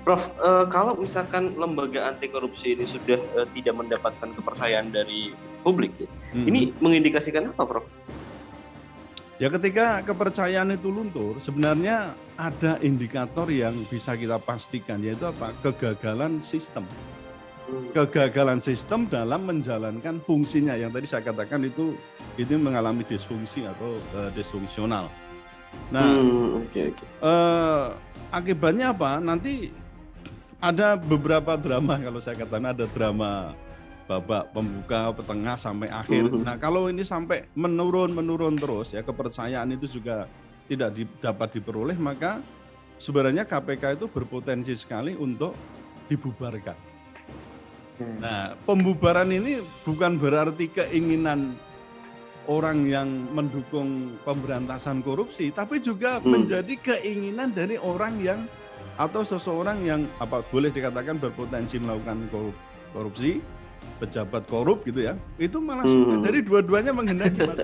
Prof, kalau misalkan lembaga anti korupsi ini sudah tidak mendapatkan kepercayaan dari publik, ya, Mhm. ini mengindikasikan apa, Prof? Ya ketika kepercayaan itu luntur, sebenarnya ada indikator yang bisa kita pastikan, yaitu apa? Kegagalan sistem. Kegagalan sistem dalam menjalankan fungsinya yang tadi saya katakan itu mengalami disfungsi atau disfungsional. Nah, Oke, oke. akibatnya apa? Nanti ada beberapa drama, kalau saya katakan ada drama babak pembuka, petengah sampai akhir. Nah, Mhm. kalau ini sampai menurun terus ya, kepercayaan itu juga tidak dapat diperoleh, maka sebenarnya KPK itu berpotensi sekali untuk dibubarkan. Nah, pembubaran ini bukan berarti keinginan orang yang mendukung pemberantasan korupsi, tapi juga Hmm. menjadi keinginan dari orang yang atau seseorang yang boleh dikatakan berpotensi melakukan korupsi, pejabat korup gitu ya, itu malah suka. Jadi Hmm. dua-duanya menghendaki, Mas.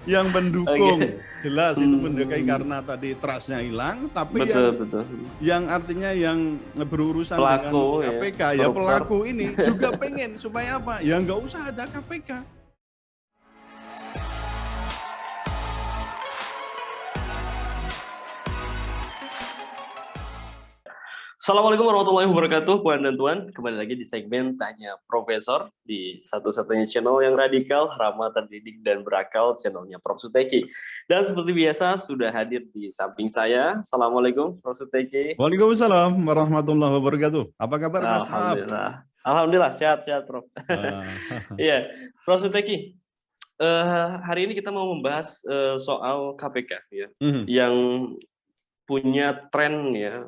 Yang mendukung Oke. jelas itu mendukung Hmm. karena tadi trust-nya hilang, tapi Betul, betul. yang artinya yang berurusan dengan Pelaku ya, KPK, ya koruptor. pelaku ini juga pengen supaya apa? Ya nggak usah ada KPK. Assalamualaikum warahmatullahi wabarakatuh, Puan dan Tuan. Kembali lagi di segmen Tanya Profesor di satu-satunya channel yang radikal, ramah, terdidik, dan berakal, channelnya Prof. Suteki. Dan seperti biasa, sudah hadir di samping saya. Assalamualaikum, Prof. Suteki. Waalaikumsalam warahmatullahi wabarakatuh. Apa kabar Mas Hab? Alhamdulillah. Alhamdulillah, sehat-sehat, Prof. Ah, Iya, Prof. Suteki. Hari ini kita mau membahas soal KPK, ya, mhm, yang punya tren ya,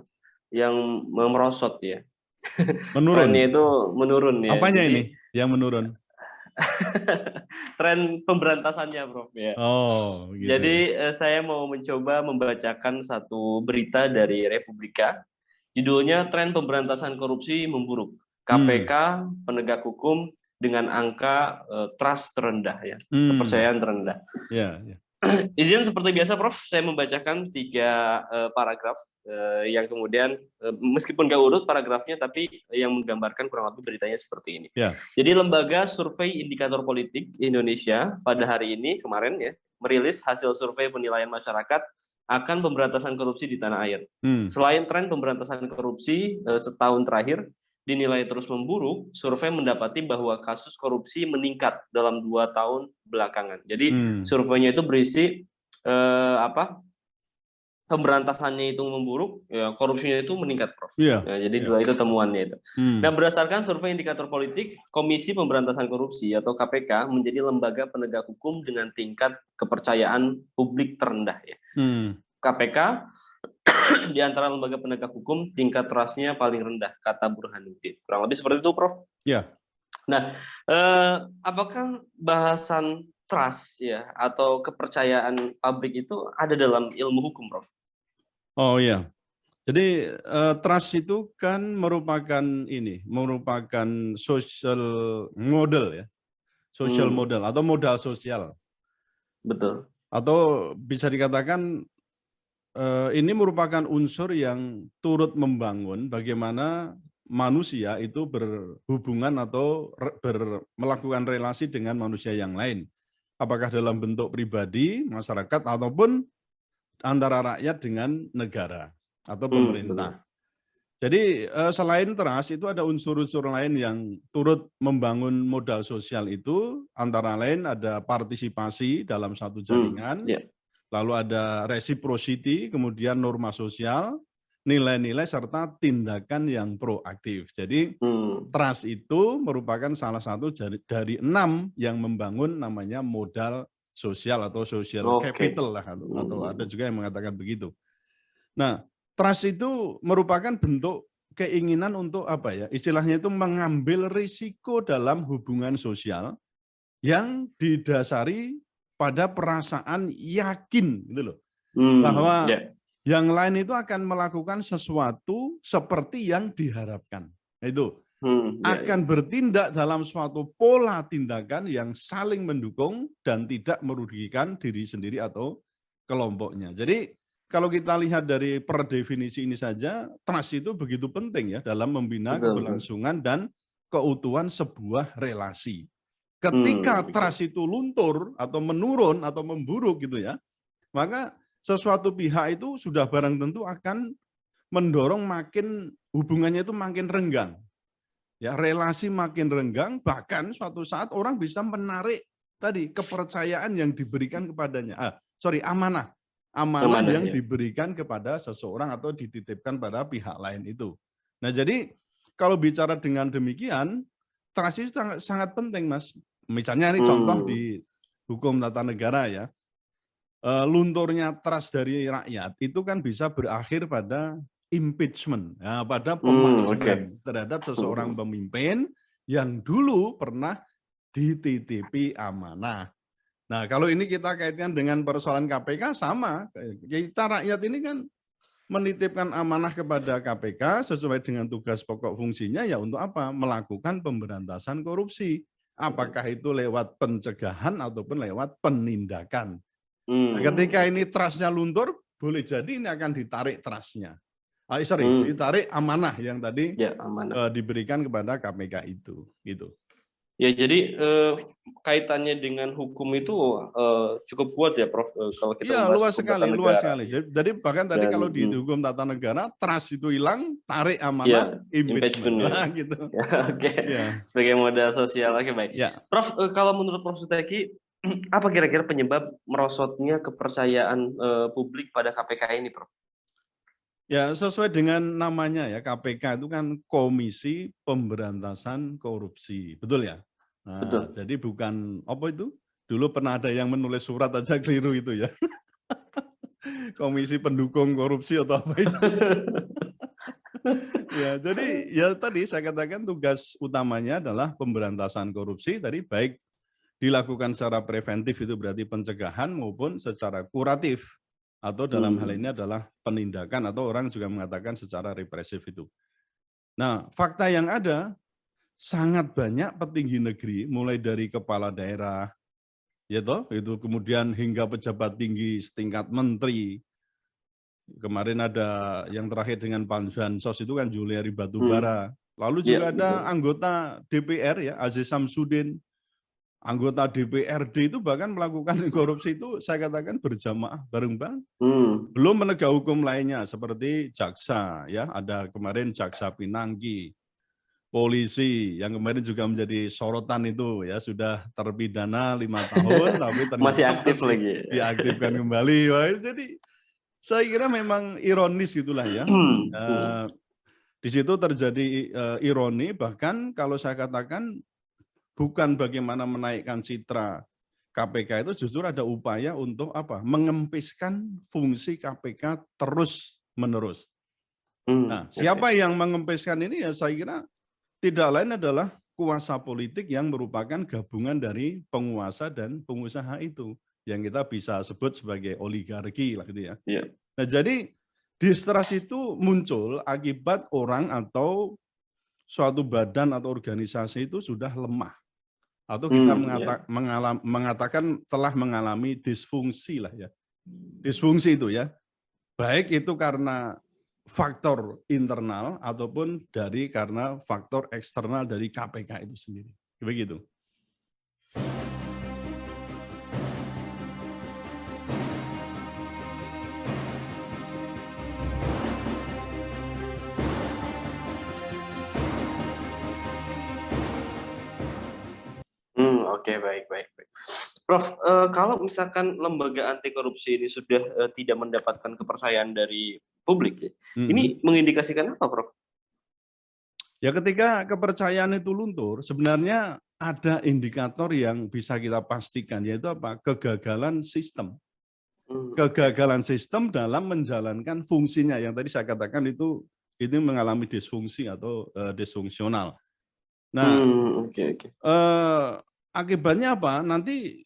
yang merosot ya. Trennya menurun. itu menurun ya. Apanya Jadi ini yang menurun? tren pemberantasannya, Prof, ya. Oh, gitu ya. Jadi saya mau mencoba membacakan satu berita dari Republika. Judulnya Tren Pemberantasan Korupsi Memburuk. Hmm, KPK penegak hukum dengan angka trust terendah ya, hmm, kepercayaan terendah. ya, ya. Izin seperti biasa, Prof, saya membacakan tiga paragraf yang kemudian meskipun nggak urut paragrafnya, tapi yang menggambarkan kurang lebih beritanya seperti ini. Ya. Jadi Lembaga Survei Indikator Politik Indonesia pada hari ini kemarin ya merilis hasil survei penilaian masyarakat akan pemberantasan korupsi di tanah air. Hmm, Selain tren pemberantasan korupsi setahun terakhir dinilai terus memburuk, survei mendapati bahwa kasus korupsi meningkat dalam 2 tahun belakangan. Jadi hmm. surveinya itu berisi apa? Pemberantasannya itu memburuk, ya korupsinya itu meningkat, Prof. Iya, Ya, jadi iya. dua itu temuannya itu. Nah, Hmm, berdasarkan survei indikator politik, Komisi Pemberantasan Korupsi atau KPK menjadi lembaga penegak hukum dengan tingkat kepercayaan publik terendah ya. hmm. KPK di antara lembaga penegak hukum tingkat trust-nya paling rendah, kata Burhanuddin. Kurang lebih seperti itu, Prof. Ya. Nah, apakah bahasan trust ya atau kepercayaan publik itu ada dalam ilmu hukum, Prof? Oh iya. Jadi trust itu kan merupakan social model ya, social Hmm, model atau modal sosial, betul. atau bisa dikatakan ini merupakan unsur yang turut membangun bagaimana manusia itu berhubungan atau melakukan relasi dengan manusia yang lain. Apakah dalam bentuk pribadi, masyarakat, ataupun antara rakyat dengan negara atau Betul. pemerintah. Jadi selain trust itu ada unsur-unsur lain yang turut membangun modal sosial itu, antara lain ada partisipasi dalam satu jaringan, Ya. lalu ada reciprocity, kemudian norma sosial, nilai-nilai serta tindakan yang proaktif. Jadi Hmm, trust itu merupakan salah satu dari 6 yang membangun namanya modal sosial atau social oke. capital lah, atau ada Hmm, juga yang mengatakan begitu. Nah, trust itu merupakan bentuk keinginan untuk apa ya? Istilahnya itu mengambil risiko dalam hubungan sosial yang didasari pada perasaan yakin gitu loh. Bahwa ya. yang lain itu akan melakukan sesuatu seperti yang diharapkan. Itu Ya, ya. akan bertindak dalam suatu pola tindakan yang saling mendukung dan tidak merugikan diri sendiri atau kelompoknya. Jadi kalau kita lihat dari per definisi ini saja, trust itu begitu penting ya dalam membina Betul. keberlangsungan dan keutuhan sebuah relasi. Ketika trust itu luntur atau menurun atau memburuk gitu ya, maka sesuatu pihak itu sudah barang tentu akan mendorong makin hubungannya itu makin renggang. Ya, relasi makin renggang, bahkan suatu saat orang bisa menarik tadi kepercayaan yang diberikan kepadanya. Amanah yang Ya. diberikan kepada seseorang atau dititipkan pada pihak lain itu. Nah, jadi kalau bicara dengan demikian, trust itu sangat penting, Mas. Misalnya ini contoh di hukum tata negara ya. Lunturnya trust dari rakyat itu kan bisa berakhir pada impeachment, ya, pada pemakzulan terhadap seseorang pemimpin yang dulu pernah dititipi amanah. Nah, kalau ini kita kaitkan dengan persoalan KPK sama, kita rakyat ini kan menitipkan amanah kepada KPK sesuai dengan tugas pokok fungsinya ya untuk apa? Melakukan pemberantasan korupsi. Apakah itu lewat pencegahan ataupun lewat penindakan. Nah, ketika ini trust-nya luntur, boleh jadi ini akan ditarik trust-nya. Ditarik amanah yang tadi diberikan kepada KPK itu. Gitu. Ya, jadi kaitannya dengan hukum itu cukup kuat ya, Prof. Kalau kita luas sekali. Jadi bahkan tadi kalau di hukum tata negara, trust itu hilang, tarik amanah, impeachment. Ya. Gitu. Ya. Sebagai modal sosial. Oke, baik. Ya. Prof, kalau menurut Prof. Suteki, apa kira-kira penyebab merosotnya kepercayaan publik pada KPK ini, Prof? Ya, sesuai dengan namanya ya, KPK itu kan Komisi Pemberantasan Korupsi, betul ya? Nah, betul. Jadi bukan apa itu? Dulu pernah ada yang menulis surat aja keliru itu ya. Komisi Pendukung Korupsi atau apa itu? Ya, jadi ya tadi saya katakan tugas utamanya adalah pemberantasan korupsi, tadi baik dilakukan secara preventif itu berarti pencegahan maupun secara kuratif. Atau dalam hal ini adalah penindakan atau orang juga mengatakan secara represif itu. Nah, fakta yang ada sangat banyak petinggi negeri mulai dari kepala daerah, ya toh, itu kemudian hingga pejabat tinggi setingkat menteri. Kemarin ada yang terakhir dengan Bansos itu kan Juliari Batubara. Lalu juga ada anggota DPR ya, Aziz Samsudin. Anggota DPRD itu bahkan melakukan korupsi itu saya katakan berjamaah bareng-bareng. Belum penegak hukum lainnya seperti jaksa ya, ada kemarin jaksa Pinangki, polisi yang kemarin juga menjadi sorotan itu ya, sudah terpidana 5 tahun tapi ternyata masih aktif lagi. Diaktifkan kembali. Wah, jadi saya kira memang ironis itulah ya. Di situ terjadi ironi, bahkan kalau saya katakan bukan bagaimana menaikkan citra KPK itu, justru ada upaya untuk apa? Mengempiskan fungsi KPK terus-menerus. Nah, siapa yang mengempiskan ini ya saya kira tidak lain adalah kuasa politik yang merupakan gabungan dari penguasa dan pengusaha itu, yang kita bisa sebut sebagai oligarki lah gitu ya. Nah, jadi distrust itu muncul akibat orang atau suatu badan atau organisasi itu sudah lemah. Atau kita mengatakan telah mengalami disfungsi lah ya. Disfungsi itu ya, baik itu karena faktor internal ataupun karena faktor eksternal dari KPK itu sendiri. Begitu. Oke, baik. Prof, kalau misalkan lembaga anti korupsi ini sudah tidak mendapatkan kepercayaan dari publik, ini mengindikasikan apa, Prof? Ya, ketika kepercayaan itu luntur, sebenarnya ada indikator yang bisa kita pastikan, yaitu apa? Kegagalan sistem. Kegagalan sistem dalam menjalankan fungsinya, yang tadi saya katakan itu mengalami disfungsi atau disfungsional. Nah, akibatnya apa? Nanti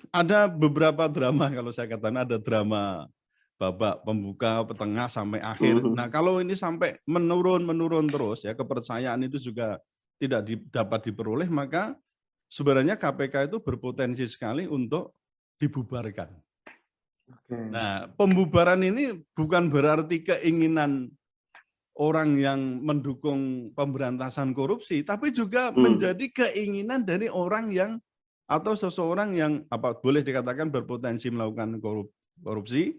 ada beberapa drama, kalau saya katakan ada drama babak pembuka, petengah sampai akhir. Nah, kalau ini sampai menurun terus ya, kepercayaan itu juga tidak dapat diperoleh, maka sebenarnya KPK itu berpotensi sekali untuk dibubarkan. Oke. Nah, pembubaran ini bukan berarti keinginan orang yang mendukung pemberantasan korupsi, tapi juga menjadi keinginan dari orang yang atau seseorang yang boleh dikatakan berpotensi melakukan korupsi,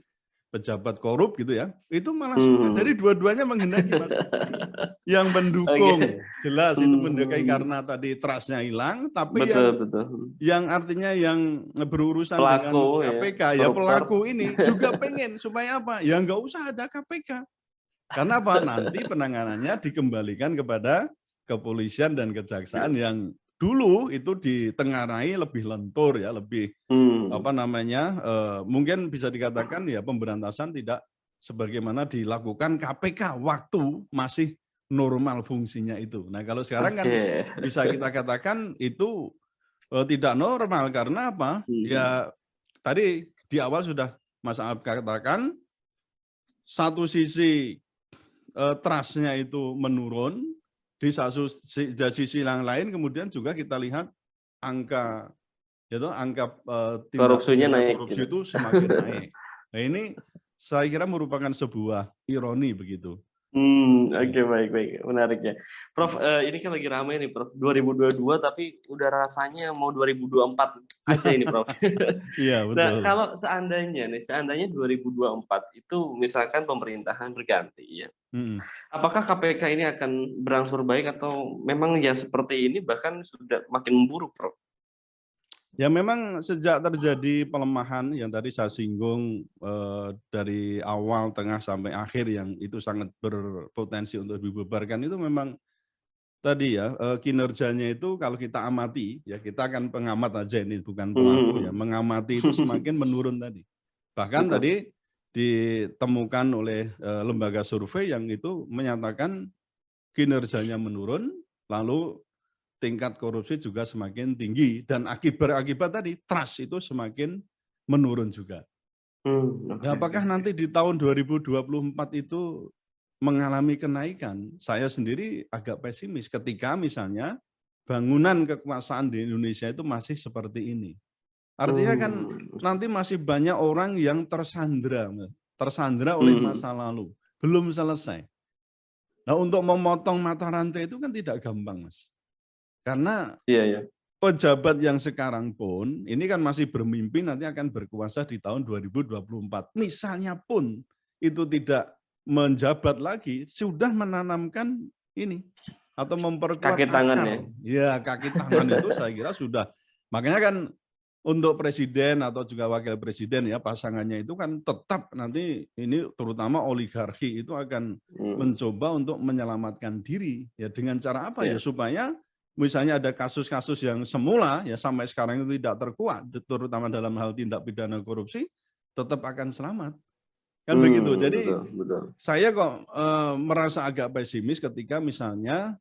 pejabat korup gitu ya, itu malah suka. Jadi dua-duanya menghendaki, Mas. Yang mendukung Oke. jelas itu mendukung karena tadi trust-nya hilang, tapi Betul, betul. yang artinya yang berurusan dengan Pelaku ya, KPK ya koruptor. pelaku ini juga pengen supaya apa? Ya nggak usah ada KPK. Karena apa? Nanti penanganannya dikembalikan kepada kepolisian dan kejaksaan yang dulu itu ditengarai lebih lentur ya, lebih mungkin bisa dikatakan ya pemberantasan tidak sebagaimana dilakukan KPK waktu masih normal fungsinya itu. Nah, kalau sekarang kan bisa kita katakan itu tidak normal karena apa? Ya tadi di awal sudah Mas Aab katakan, satu sisi trust-nya itu menurun, di sisi yang lain kemudian juga kita lihat angka tindak korupsinya pidana naik korupsi gitu. itu semakin naik. Nah, ini saya kira merupakan sebuah ironi begitu. Oke, baik, menarik ya. Prof, ini kan lagi ramai nih, Prof. 2022 tapi udah rasanya mau 2024 aja ini, Prof. Iya, betul. Nah, kalau seandainya 2024 itu misalkan pemerintahan berganti ya. Apakah KPK ini akan berangsur baik atau memang ya seperti ini bahkan sudah makin memburuk, Prof? Ya memang sejak terjadi pelemahan yang tadi saya singgung dari awal, tengah, sampai akhir yang itu sangat berpotensi untuk dibubarkan itu memang tadi ya kinerjanya itu kalau kita amati ya, kita akan pengamat aja ini bukan pelaku ya, mengamati itu semakin menurun tadi. Bahkan tadi ditemukan oleh lembaga survei yang itu menyatakan kinerjanya menurun, lalu tingkat korupsi juga semakin tinggi dan akibat tadi trust itu semakin menurun juga. Nah, apakah nanti di tahun 2024 itu mengalami kenaikan? Saya sendiri agak pesimis ketika misalnya bangunan kekuasaan di Indonesia itu masih seperti ini. Artinya kan nanti masih banyak orang yang tersandra oleh masa lalu, belum selesai. Nah, untuk memotong mata rantai itu kan tidak gampang, Mas. Karena pejabat yang sekarang pun, ini kan masih bermimpi nanti akan berkuasa di tahun 2024. Misalnya pun itu tidak menjabat lagi, sudah menanamkan ini, atau memperkuat kaki tangan akar. Ya, kaki tangan itu saya kira sudah. Makanya kan untuk presiden atau juga wakil presiden ya pasangannya itu kan tetap nanti ini terutama oligarki itu akan mencoba untuk menyelamatkan diri ya dengan cara apa ya supaya misalnya ada kasus-kasus yang semula ya sampai sekarang itu tidak terkuat terutama dalam hal tindak pidana korupsi tetap akan selamat kan begitu. Jadi betul. Saya kok merasa agak pesimis ketika misalnya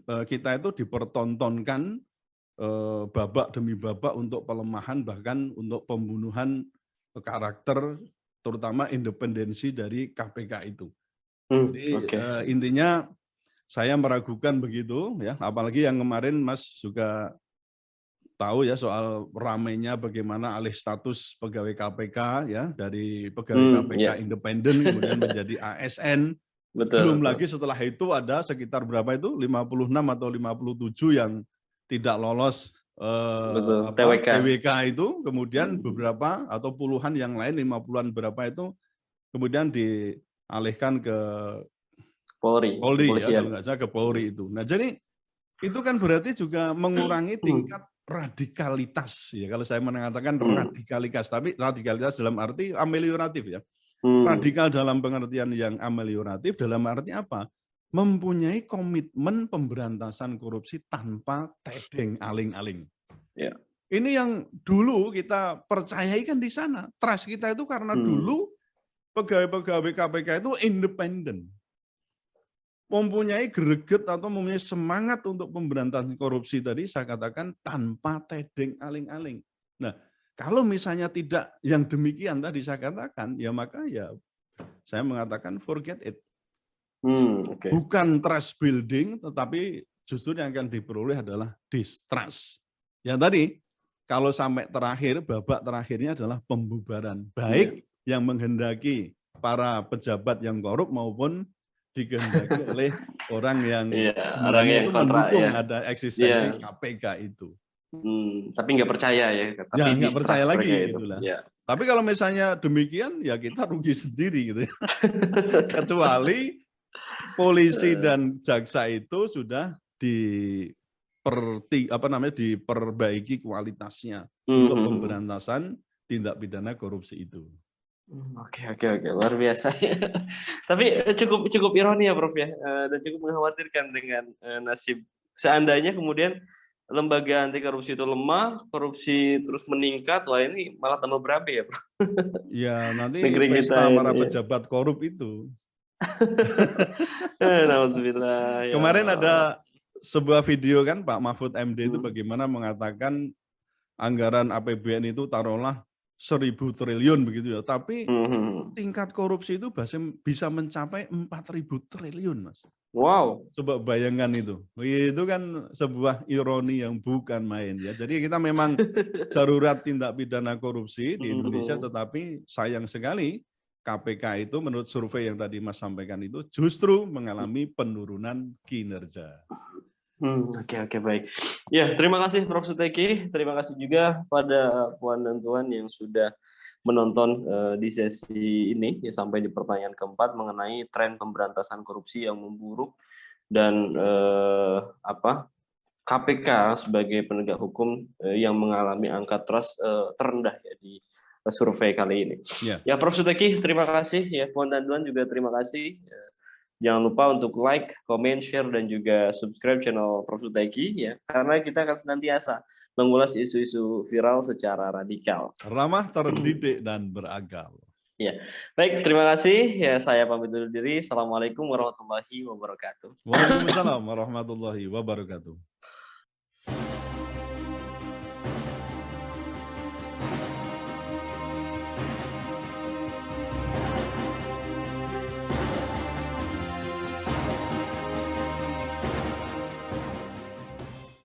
kita itu dipertontonkan babak demi babak untuk pelemahan bahkan untuk pembunuhan karakter terutama independensi dari KPK itu. Jadi intinya saya meragukan begitu ya, apalagi yang kemarin Mas juga tahu ya soal ramainya bagaimana alih status pegawai KPK ya dari pegawai KPK independen kemudian menjadi ASN. Belum lagi setelah itu ada sekitar berapa itu 56 atau 57 yang tidak lolos TWK itu, kemudian beberapa atau puluhan yang lain 50-an berapa itu kemudian dialihkan ke Polri ya, kalau nggak salah ke Polri itu. Nah, jadi itu kan berarti juga mengurangi tingkat radikalitas ya. Kalau saya mengatakan radikalitas, tapi radikalitas dalam arti amelioratif ya. Radikal dalam pengertian yang amelioratif dalam arti apa? Mempunyai komitmen pemberantasan korupsi tanpa tedeng aling-aling. Ya. Ini yang dulu kita percayai kan di sana. Trust kita itu karena dulu pegawai-pegawai KPK itu independen. Mempunyai greget atau mempunyai semangat untuk pemberantasan korupsi tadi saya katakan tanpa tedeng aling-aling. Nah, kalau misalnya tidak yang demikian tadi saya katakan, ya maka ya saya mengatakan forget it. Bukan trust building, tetapi justru yang akan diperoleh adalah distrust. Yang tadi, kalau sampai terakhir, babak terakhirnya adalah pembubaran. Baik yang menghendaki para pejabat yang korup maupun dikehendaki oleh orang yang orang sebenarnya yang itu kontra, mendukung ya. ada eksistensi KPK itu. Tapi nggak percaya ya, tapi nggak percaya lagi itulah. Ya. Tapi kalau misalnya demikian, ya kita rugi sendiri gitu ya. Kecuali polisi dan jaksa itu sudah diperbaiki kualitasnya untuk pemberantasan tindak pidana korupsi itu. Oke, luar biasa. Tapi cukup ironi ya, Prof ya, dan cukup mengkhawatirkan dengan nasib seandainya kemudian lembaga anti korupsi itu lemah, korupsi terus meningkat, wah ini malah tambah berabe ya, Prof. Ya nanti Negeri pesta kita para ini. pejabat korup itu. Nauzubillah, ya Kemarin Allah. ada sebuah video kan Pak Mahfud MD itu bagaimana mengatakan anggaran APBN itu taruhlah 1.000 triliun begitu ya, tapi tingkat korupsi itu bisa mencapai 4.000 triliun, Mas. Wow. Coba bayangkan itu kan sebuah ironi yang bukan main ya. Jadi kita memang darurat tindak pidana korupsi di Indonesia, tetapi sayang sekali KPK itu menurut survei yang tadi Mas sampaikan itu justru mengalami penurunan kinerja. Oke, baik. Ya, terima kasih Prof. Suteki. Terima kasih juga pada Puan dan Tuan yang sudah menonton di sesi ini ya, sampai di pertanyaan keempat mengenai tren pemberantasan korupsi yang memburuk dan KPK sebagai penegak hukum yang mengalami angka trust terendah ya di survei kali ini. Ya, Prof. Suteki, terima kasih ya. Puan dan Tuan juga terima kasih. Jangan lupa untuk like, comment, share, dan juga subscribe channel Prof. Suteki ya, karena kita akan senantiasa mengulas isu-isu viral secara radikal. Ramah, terdidik, dan berakal. Ya, baik, terima kasih. Ya, saya pamit undur diri. Assalamualaikum warahmatullahi wabarakatuh. Waalaikumsalam warahmatullahi wabarakatuh.